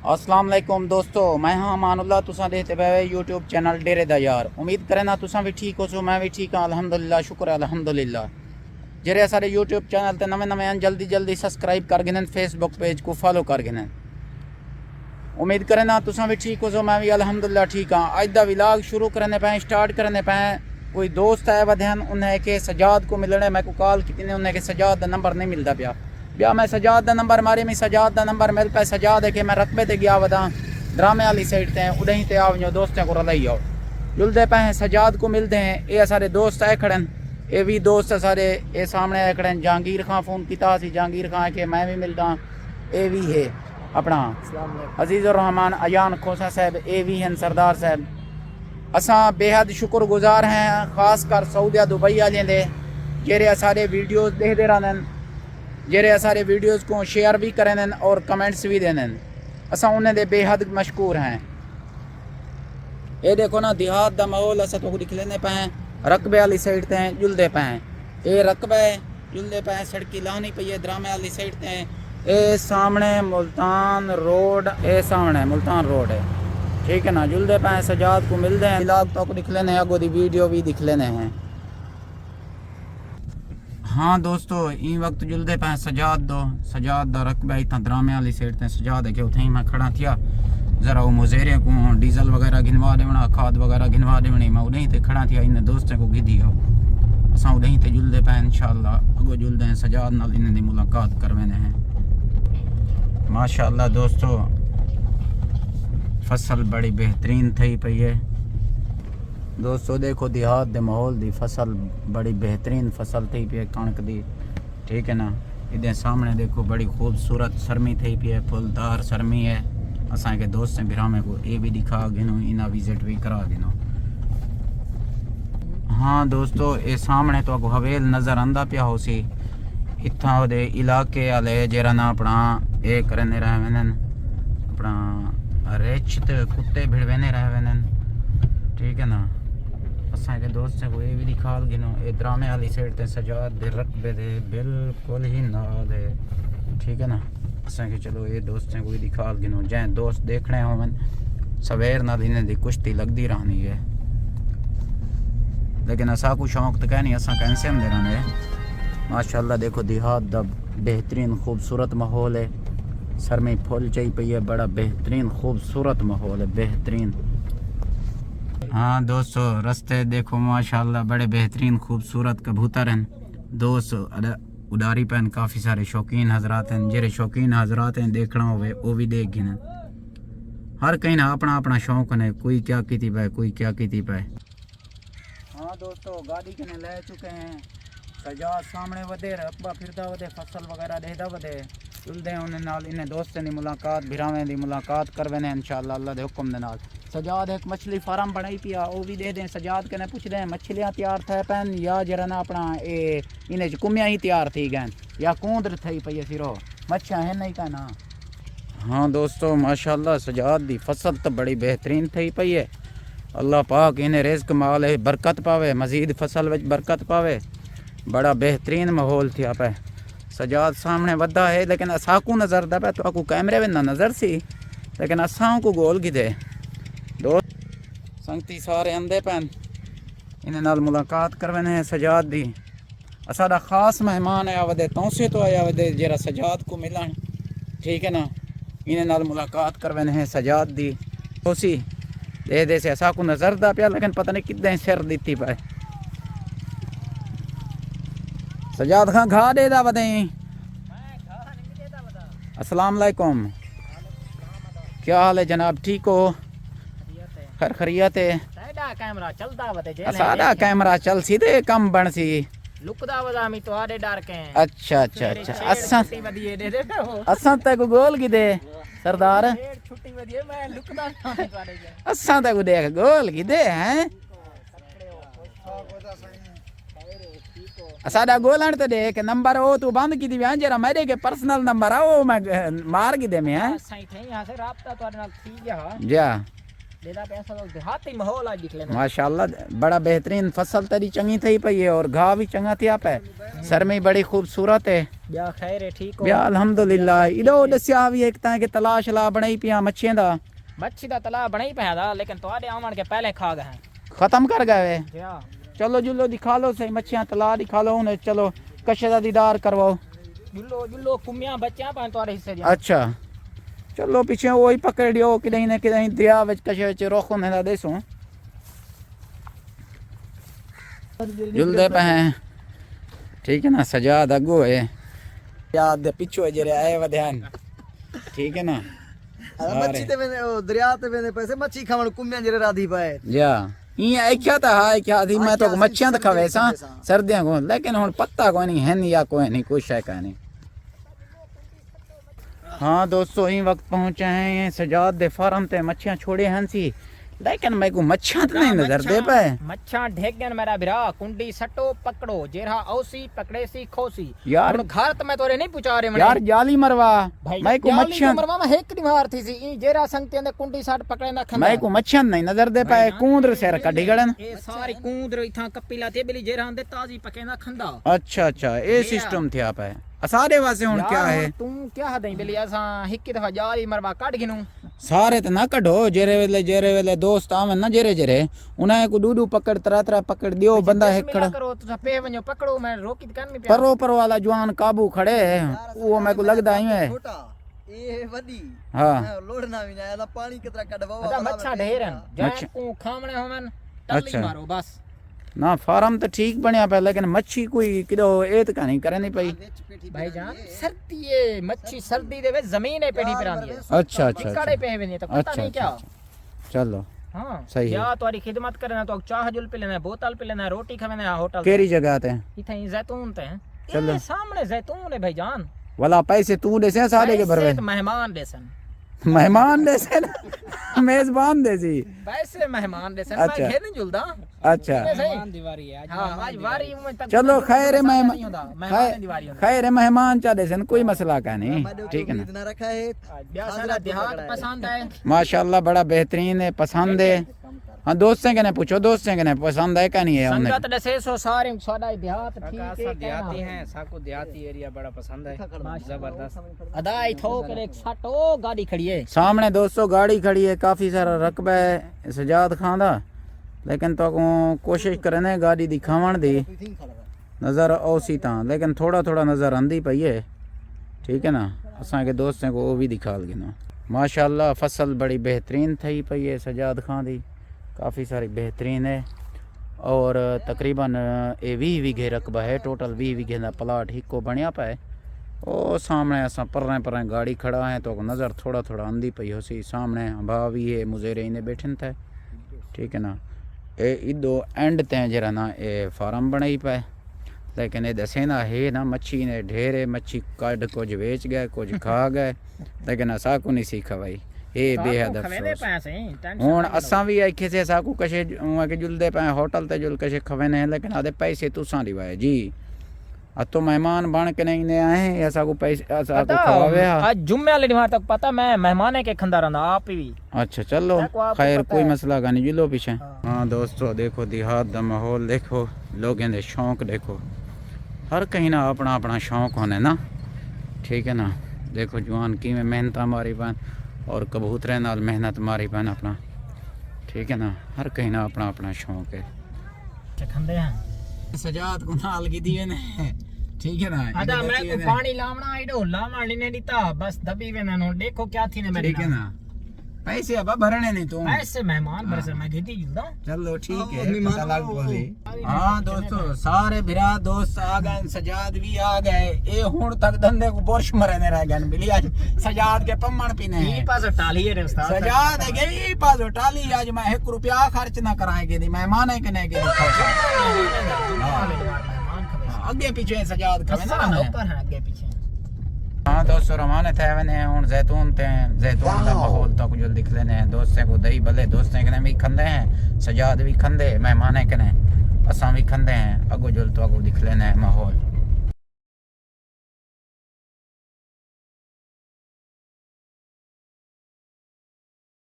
अस्सलाम वालेकुम दोस्तों, मैं हाँ अमानुल्लाह। तुसा देखते पे यूट्यूब चैनल डेरे दा यार। उम्मीद करें ना तुसा भी ठीक हो सो, मैं भी ठीक हाँ अल्हम्दुलिल्लाह, शुक्र है अल्हम्दुलिल्लाह। जेरे सारे यूट्यूब चैनल ते नवे नवे जल्दी जल्दी सब्सक्राइब कर गिने, फेसबुक पेज को फॉलो कर गिने। उम्मीद करें ना तुसा भी ठीक हो सो, मैं भी अल्हम्दुलिल्लाह ठीक हाँ। अज दा व्लॉग शुरू करने पे स्टार्ट करने पे कोई दोस्त आया वधन, उन्हें के सजाद को मिलने मैं को कॉल की, उन्हें के सजाद का नंबर नहीं मिलता पाया। ब्याह मैं सजाद का नंबर मारे, मैं सजाद का नंबर मिल पाया। सजाद है कि मैं रकबे ते गया वदा ड्रामे वाली साइड ते, उदहीं ते आओ दोस्तों को रलाई आओ जुलते पे हैं। सजाद को मिलते हैं, ये सारे दोस्त आए खड़े, ये भी दोस्त सारे ये सामने आए खड़े। जहांगीर खां फ़ोन किया, जहांगीर खां के मैं भी मिलता। ये भी है अपना अजीज़ुर रहमान अयान खोसा साहब, ये भी हैं सरदार साहब। असा बेहद शुक्रगुजार हैं, खास कर सऊदिया दुबई वाले दे, जेरे सारे वीडियोज़ देखते रहन, जेरे सारे वीडियोज़ को शेयर भी करें और कमेंट्स भी देने। असा उन्हें दे बेहद मशकूर हैं। ये देखो ना देहात का माहौल असा तो दिख लेने पे हैं। रकबे वाली साइड ते जुलते पे हैं, ये रकबे जुलते पे हैं। सड़की लानी पई है ड्रामे वाली साइड ते। ये सामने मुल्तान रोड, ये सामने मुल्तान रोड है, ठीक है ना। जुलते पे हैं, सजाद को मिलते हैं। व्लॉग तो दिख लेने, अगो दी वीडियो भी दिख लेने हैं। हाँ दोस्तों, ई वक्त जुलते पे सजाद दा रकबा इतना ड्रामे वाली साइड ते। सजाद है कि उथे मैं खड़ा थिया, जरा वो मुजेरे को डीजल वगैरह गिनवा देवना, खाद वगैरह गिनवा देवनी। मैं उदहीं ते खड़ा थिया, इन दोस्तों को गिदी आओ असा उदहीं ते जुलते पे इंशाअल्लाह। अगो जुलते हैं सजाद नाल, इन दी मुलाकात करवाने हैं। माशाअल्लाह दोस्तों, फसल बड़ी बेहतरीन थी पई है दोस्तों। देखो देहात दे माहौल दी फसल बड़ी बेहतरीन फसल थी पी है कणक दी, ठीक है ना। इधर सामने देखो बड़ी खूबसूरत सरमी थी पी है, फुलदार सरमी है। असा के दोस्त बिरामे को ये भी दिखा गिनो, इना विजिट भी करा गिनो। हाँ दोस्तों, ये सामने तो अगो हवेल नज़र आंदा पिया हो सी। इतना वो इलाके वाले जरा ना अपना ये करने रहे वेन, अपना रेच कुत्ते भिड़वेने रहे वेन, ठीक है ना। असा के दोस्त को ये भी दिखा गिनो, ये ड्रामे वाली साइड ते सजाद दे रकबे दे बिल्कुल ही नाल है, ठीक है ना। असा के चलो ये दोस्तों को भी दिखा गिनो, जै दोस्त देखने होवन सवेर नाल इन्हें दी कुश्ती लगती रहनी है। लेकिन असा को शौक तो कह नहीं, असा कैंसे हम दे रहने। माशाअल्लाह देखो देहात दा बेहतरीन खूबसूरत माहौल है। सर में फुल चाहिए पई है, बड़ा बेहतरीन खूबसूरत माहौल है, बेहतरीन। हाँ दोस्तों, रास्ते देखो माशाल्लाह बड़े बेहतरीन खूबसूरत कबूतर हैं दोस्त। उडारी पैन काफ़ी सारे शौकीन हजरात हैं, जेरे शौकीन हजरात हैं देखना होवे वो भी देख गिन। हर कहीं ना अपना अपना शौक है, कोई क्या की पाए, कोई क्या की पाए। हाँ दोस्तों, गाड़ी कने ले चुके हैं। सजाद सामने वधे, रकबा फिरदा वधे, फसल वगैरह देदा वधे। चलते उन्हें नाल, इन्हें दोस्तों की मुलाकात, भिरावें की मुलाकात करवेने इंशाअल्लाह अल्लाह के हुक्म दे नाल। सजाद एक मछली फार्म बनाई पिया, वो भी दे दें। सजाद कने पूछते हैं मछलियाँ तैयार थे पैन या जरा ना अपना ये इन्हें कुमियाँ ही तैयार थी गैन या कूंदर थी पई है सिरो मच्छियाँ है नहीं कहना। हाँ दोस्तों माशाल्लाह सजाद दी फसल तो बड़ी बेहतरीन थी पई है। अल्लाह पाक इन्हें रिज़्क माल है बरकत पावे, मजीद फसल में बरकत पावे। बड़ा बेहतरीन माहौल थी पे। सजाद सामने वदा है, लेकिन असाकू नज़र दा पे तो आपको कैमरे में ना नज़र सी, लेकिन असा को गोल गिदे दोस्त संगती सारे आंदे पैन, इन्हें नाल मुलाकात करवाने हैं सजाद दी। साडा खास मेहमान आया वदे तौसे तो आया वदे जरा सजाद को मिलन, ठीक है ना। इन्हें नाल मुलाकात करवाने हैं सजाद दी। तौसी दे दे से असा को नज़र दा पिया, लेकिन पता नहीं कितने सिर दी पाए। सजाद खां घा दे दा वदे। अस्सलाम वालेकुम, क्या हाल है जनाब, ठीक हो? खैर खैरियत है। कैमरा चलता वदे जे सादा कैमरा चल सी ते कम बन सी लुकदा वदा मी तो आडे डर के। अच्छा अच्छा अच्छा, असा वदी दे दे हो असा ते को गोल की दे सरदार, छुट्टी वदी मैं लुकदा नहीं वाले जे असा ते को देख गोल की दे हैं। साडा गोलन तो देख नंबर ओ तू बंद की दी जरा मेरे के पर्सनल नंबर आ वो मैं मार की दे में है सही थे यहां से राब्ता तो नाल ठीक है जा। देदा पैसा तो देहाती माहौल आज दिख लेना माशाल्लाह बड़ा बेहतरीन फसल तेरी चंगी थी पई है और घाह भी चंगा थिया पे सर में बड़ी खूबसूरत है ब्या खैर है ठीक हो ब्या अल्हम्दुलिल्लाह इडो दस्या भी एक ता के तलाश ला बनाई पिया मच्छियां दा मच्छी दा तला बना ही पाया था लेकिन तुम्हारे आवन के पहले खा गए हैं खत्म कर गए क्या चलो जुल्लो दिखा लो सही मच्छियां तला दिखा लो उन्हें चलो कशे दा दीदार करवाओ जुल्लो जुल्लो कुमियां बच्चा पान तुम्हारे हिस्से दिया अच्छा चलो पीछे वही पकड़ियो किदई ने किदई दरिया विच कशे विच रोख ने दा देसो जुलदे पे हैं ठीक है ना सजाद अगो है याद दे पिछो जरे आए वध्यान ठीक है ना मच्छी ते वेने ओ दरिया ते वेने पैसे मच्छी खावण कुम्यां जरे राधी पाए जा ये क्या था हाय क्या थी मैं तो मच्छियां तो खवे सा सर्दियां को लेकिन हुन पत्ता कोई नहीं है नहीं या कोई नहीं कुछ है का नहीं हाँ दोस्तों ही वक्त पहुंचे हैं ये सजाद दे फार्म ते मच्छियां छोड़े हैं सी लेकिन मैं को मच्छियां तो नहीं नजर दे पाए मच्छा ढेगन मेरा बिरा कुंडी सटो पकड़ो जेरा औसी पकड़े सी खोसी यार हुन घर तो मैं तोरे नहीं पूछा रे यार जाली मरवा मैं को मच्छियां मरवा में हेक दीवार थी सी ई जेरा संगते ने कुंडी सट पकड़े ना खंदा मैं को मच्छियां नहीं नजर दे पाए कूंदर से कढ़ी गड़न ए सारी कूंदर इथा कपिला ते बिली जेरा अंदे ताजी पके ना खंदा अच्छा अच्छा ये सिस्टम थे आप है सारे वासे हुन क्या है तू क्या हदई बिली असा हिक दफा जाली मरवा काट गिनू सारे तो ना कढो जेरे वेले दोस्त आवन ना जेरे जेरे उन्हें को डूडू पकड़ तरा पकड़ दियो बंदा है खड़ा करो तुसा पे वणो पकड़ो मैं रोकी त करनी पे पर वाला जवान काबू खड़े है वो मैं को लगदा ही है छोटा ए वडी हां लोड़ना भी ना पानी कितना कढवाओ अदा मच्छा ढेरन जान को खामणे होवन टल्ली मारो बस ना फार्म तो ठीक बनया पे लेकिन मच्छी कोई किदो एत का नहीं करे नहीं पई भाईजान सर्दी है मच्छी सर्दी दे वे जमीन है पेड़ी परांदी है अच्छा अच्छा काड़े पे है तो पता नहीं क्या चलो हां सही है या तुम्हारी खिदमत करना तो चाह जुल पे लेना बोतल पे लेना रोटी खाना होटल केरी जगह ते इथे जैतून ते चलो सामने जैतून है भाईजान वाला पैसे तू दे से सारे के भरवे मेहमान देसन मेहमान दे से मेजबान दे सी वैसे मेहमान देसन अच्छा। मैं घेर नहीं जुलदा अच्छा मेहमान दीवारी है हां आज वारी में तक चलो खैर है मेहमान दीवारी होता खैर है मेहमान चा दे सन कोई मसला का नहीं ठीक है ना इतना रखा है ब्याह सारा देहात पसंद है माशाल्लाह बड़ा बेहतरीन है पसंद है हाँ दोस्तों के ने पूछो दोस्तों के ने पसंद है का नहीं है उन्हें संगत दसे सो सारे साडा देहात ठीक है देहाती हैं साको देहाती एरिया बड़ा पसंद है जबरदस्त अदाई थो करे सटो गाड़ी खड़ी है सामने दोस्तों गाड़ी खड़ी है काफी सारा रकबा है सजाद खां दा लेकिन तो को कोशिश करने गाड़ी दिखावन दी नजर औसी ता लेकिन थोड़ा थोड़ा नजर आंदी पई है ठीक है ना असा के दोस्तों को वो भी दिखा गिनो माशाल्लाह फसल बड़ी बेहतरीन थी पई है सजाद खां दी काफ़ी सारी बेहतरीन है और तकरीबन ये 20 वीघे रकबा है टोटल 20 वीघे का प्लाट हिको बनया पाए ओ सामने असा पर गाड़ी खड़ा है तो नज़र थोड़ा थोड़ा आंदी पई हो सी सामने भा भी है मुजेरे इन्हें बैठन थे ठीक है ना ये इदो एंड ते जरा ना ये फार्म बनाई पाए लेकिन ये दसे ना है ना मच्छी ने ढेरे मच्छी कड कुछ बेच गए कुछ खा गए लेकिन असा को नहीं सीखा भाई ये बेहद अफसोस हुन असा भी आखे से साकू कशे के जुलदे पे होटल ते जुल कशे खवेने लेकिन आदे पैसे तुसा दिवाए जी आ तो मेहमान बन के नहीं ने आए ऐसा को पैसे ऐसा को खवावे आज जुम्मे वाले दिन तक पता मैं मेहमान के खंदा रहा आप भी अच्छा चलो खैर कोई मसला का नहीं जुलो पीछे हाँ दोस्तों देखो देहात दा माहौल देखो लोगों दे शौक देखो हर कहीं ना अपना अपना शौक होने ना ठीक है ना देखो जवान की में मेहनत मारी पान और कबूतरे नाल मेहनत मारी पान अपना ठीक है ना हर कहीं ना अपना अपना शौक है खंदे हैं सजाद को नाल की दिए ने ठीक है ना अदा मैं को पानी लावना आइडो लावना ने दीता बस दबी वे ना देखो क्या थी ने मेरे ठीक है ना पैसे अब भरने नहीं तुम ऐसे मेहमान बरसे मैं घेती जुलदा चलो ठीक है पता लग बोली हाँ दोस्तों सारे बिरा दोस्त आ गए सजाद भी आ गए ये हुन तक धंधे को बोर्श मरने रह गए मिली आज सजाद के पम्मण पीने ई पास टाली है रे उस्ताद सजाद गई पास टाली आज मैं 1 रुपया खर्च ना कराएंगे दी मेहमान है के नहीं के आगे पीछे सजाद खवे ना ऊपर है आगे पीछे हाँ दोस्तों रवाना थे वने हुन जैतून का माहौल तो कुछ दिख लेने हैं दोस्तों को दही भले दोस्तों के भी खंदे हैं सजाद भी खंदे मेहमान के ने असा भी खंदे हैं अगो जुल तो अगो दिख लेने हैं माहौल